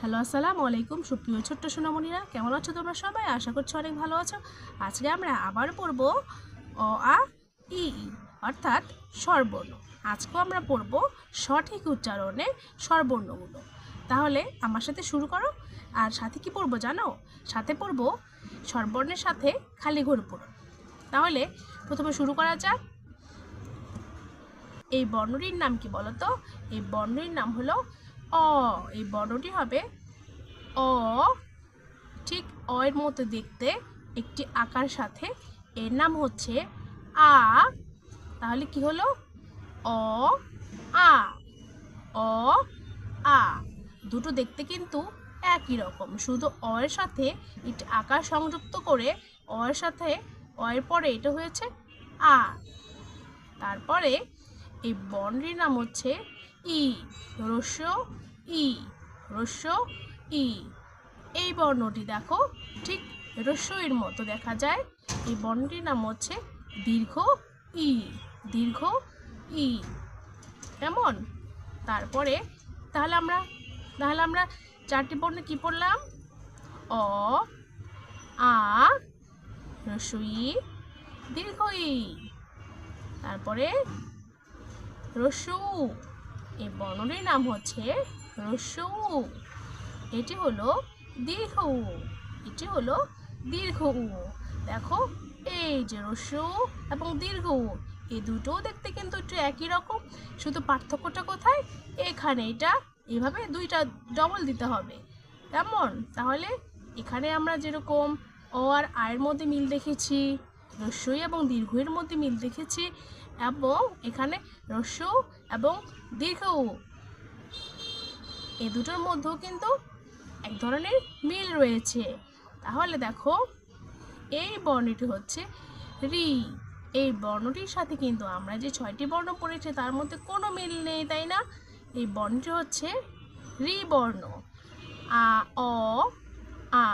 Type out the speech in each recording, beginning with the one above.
Hello, আসসালামু আলাইকুম সুপ্রিয় ছোট্ট সোনামণিরা, কেমন আছো তোমরা সবাই? আশা করছি অনেক ভালো আছো। আজকে আমরা আবার পড়ব অ আ ই ই অর্থাৎ স্বরবর্ণ। আজকেও আমরা পড়ব সঠিক উচ্চারণে স্বরবর্ণগুলো। তাহলে আমার সাথে শুরু করো। আর সাথে কি পড়বো জানো? সাথে পড়ব স্বরবর্ণের সাথে খালি ঘর পূরণ। তাহলে প্রথমে শুরু করা যাক। এই বর্ণটির নাম কি বলো তো? এই বর্ণটির নাম হলো অ। এই বর্ণটি হবে অ। ঠিক অ এর মতো দেখতে একটি আকার সাথে এর নাম হচ্ছে আ। তাহলে কি হলো? অ আ। অ আ। দুটো দেখতে কিন্তু একই রকম, শুধু অ এর সাথে একটি আকার সংযুক্ত করে অ এর সাথে অ এর পরে এটা হয়েছে আ। তারপরে এই বর্ণটির নাম হচ্ছে ই। হ্রস্ব ই। হ্রস্ব ই। এই বর্ণটি দেখো ঠিক হ্রস্বইর মতো দেখা যায়। এই বর্ণটির নাম হচ্ছে দীর্ঘ ই। দীর্ঘ ই। কেমন? তারপরে তাহলে আমরা চারটি বর্ণ কি পড়লাম? অ আ হ্রস্ব ই দীর্ঘ ই। তারপরে হ্রস্ব উ। এই বর্ণটির নাম হচ্ছে হ্রস্ব উ। এটি হলো দীর্ঘ উ। এটি হলো দীর্ঘ উ। দেখো, এই যে হ্রস্ব উ এবং দীর্ঘ উ, এই দুটো দেখতে কিন্তু একটু একই রকম, শুধু পার্থক্যটা কোথায়? এখানে এটা এভাবে দুইটা ডবল দিতে হবে। কেমন? তাহলে এখানে আমরা যেরকম অ আর আয়ের মধ্যে মিল দেখেছি, হ্রস্ব ই এবং দীর্ঘ এর মধ্যে মিল দেখেছি, এবং এখানে হ্রস্ব উ এবং দীর্ঘ উ, এই দুটোর মধ্যেও কিন্তু এক ধরনের মিল রয়েছে। তাহলে দেখো, এই বর্ণটি হচ্ছে রি। এই বর্ণটির সাথে কিন্তু আমরা যে 6টি বর্ণ পড়েছি তার মধ্যে কোনো মিল নেই, তাই না? এই বর্ণটি হচ্ছে রি বর্ণ। আ অ আ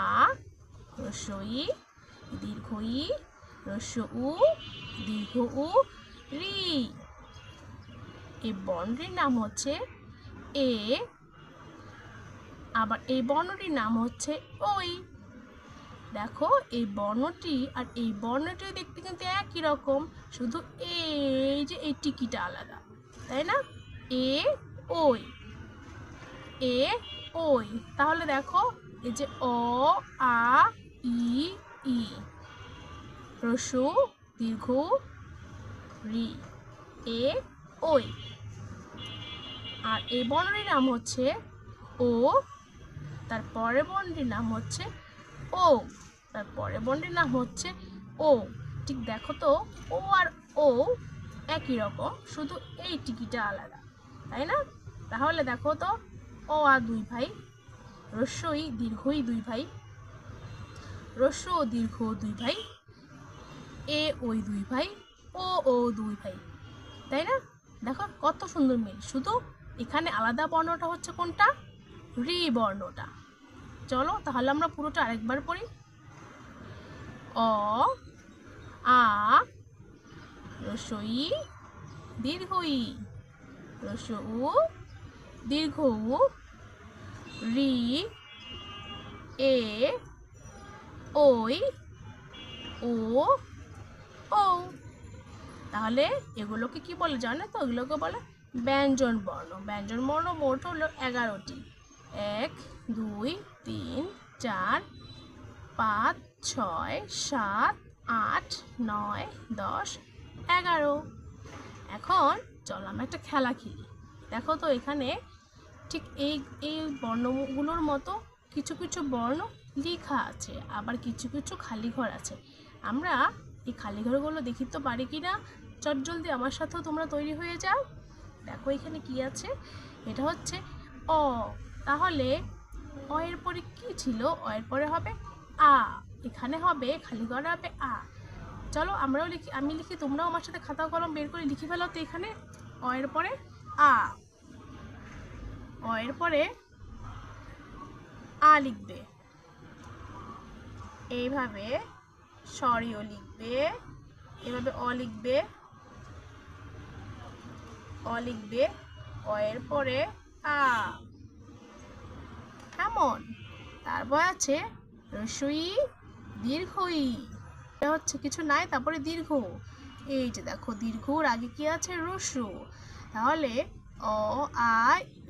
হ্রস্ব ই দীর্ঘ ই হ্রস্ব উ দীর্ঘ উ রি। এই বর্ণটির নাম হচ্ছে এ। আবার এই বর্ণটির নাম হচ্ছে ওই। দেখো, এই বর্ণটি আর এই বর্ণটিও দেখতে কিন্তু একই রকম, শুধু এই যে এই টিকিটা আলাদা, তাই না? এ ওই। এ ওই। তাহলে দেখো, এই যে অ আ ই ই হ্রস্ব দীর্ঘ রি, এ ওই। আর এই বর্ণটির নাম হচ্ছে ও। তার পরের বর্ণটির নাম হচ্ছে ও। তার পরের বর্ণটির নাম হচ্ছে ও। ঠিক দেখো তো, ও আর ও একই রকম, শুধু এই টিকিটা আলাদা, তাই না? তাহলে দেখো তো, অ আর দুই ভাই, হ্রস্ব ই দীর্ঘ ই দুই ভাই, হ্রস্ব ও দীর্ঘ দুই ভাই, এ ওই দুই ভাই, ও দুই ভাই, তাই না? দেখো কত সুন্দর মিল, শুধু এখানে আলাদা বর্ণটা হচ্ছে কোনটা? রি বর্ণটা। চলো তাহলে আমরা পুরোটা আরেকবার পড়ি। অ আ হ্রস্ব ই দীর্ঘ ই হ্রস্ব উ দীর্ঘ উ রি এ ওই ও ও। তাহলে এগুলোকে কি বলে জানো তো? এগুলোকে বলে ব্যঞ্জন বর্ণ। ব্যঞ্জন বর্ণ মোট হলো 11টি। 1 2 3 4 5 6 7 8 9 10 11। এখন চলো আমরা একটা খেলা খেলি। দেখো তো, এখানে ঠিক এই এই বর্ণগুলোর মতো কিছু কিছু বর্ণ লেখা আছে, আবার কিছু কিছু খালি ঘর আছে। আমরা এই খালি ঘরগুলো দেখি তো পারি কি না। চটজলদি আমার সাথেও তোমরা তৈরি হয়ে যাও। দেখো এখানে কি আছে? এটা হচ্ছে অ। তাহলে অ এর পরে কি ছিল? অ এর পরে হবে আ। এখানে হবে খালি ঘরে হবে আ। চলো আমরাও লিখি, আমি লিখি, তোমরাও আমার সাথে খাতা কলম বের করে লিখে ফেলো তো। এখানে অ এর পরে আ। অ এর পরে আ লিখবে, এইভাবে সরিও লিখবে, এভাবে অ লিখবে, অ লিখবে, অ এর পরে আ। কেমন? কেমন? তারপর আছে রস্বই দীর্ঘই, এটা হচ্ছে কিছু নাই তারপরে দীর্ঘ। এই যে দেখো দীর্ঘর আগে কি আছে? রস্য। তাহলে অ আ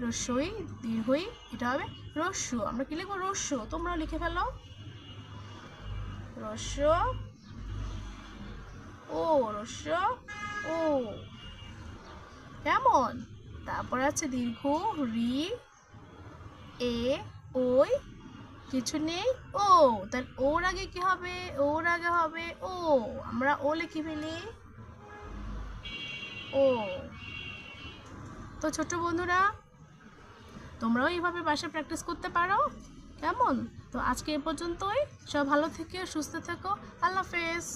রস্বই দীর্ঘই, এটা হবে রস্য। আমরা কি লিখবো? রস্য। তোমরাও লিখে ফেলো রস্য ও, রস্য ও। কেমন? তারপর আছে দীর্ঘ রি এ ওই, কিছু নেই ও। তাহলে ওর আগে কি হবে? ওর আগে হবে ও। আমরা ও লিখে ফেলি ও। তো ছোট বন্ধুরা, তোমরাও এইভাবে বাসায় প্র্যাকটিস করতে পারো। কেমন? তো আজকে এ পর্যন্তই। সব ভালো থেকো, সুস্থ থেকো। আল্লাহ হাফেজ।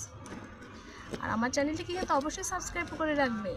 আর আমার চ্যানেলটিকে কিন্তু অবশ্যই সাবস্ক্রাইব করে রাখবে।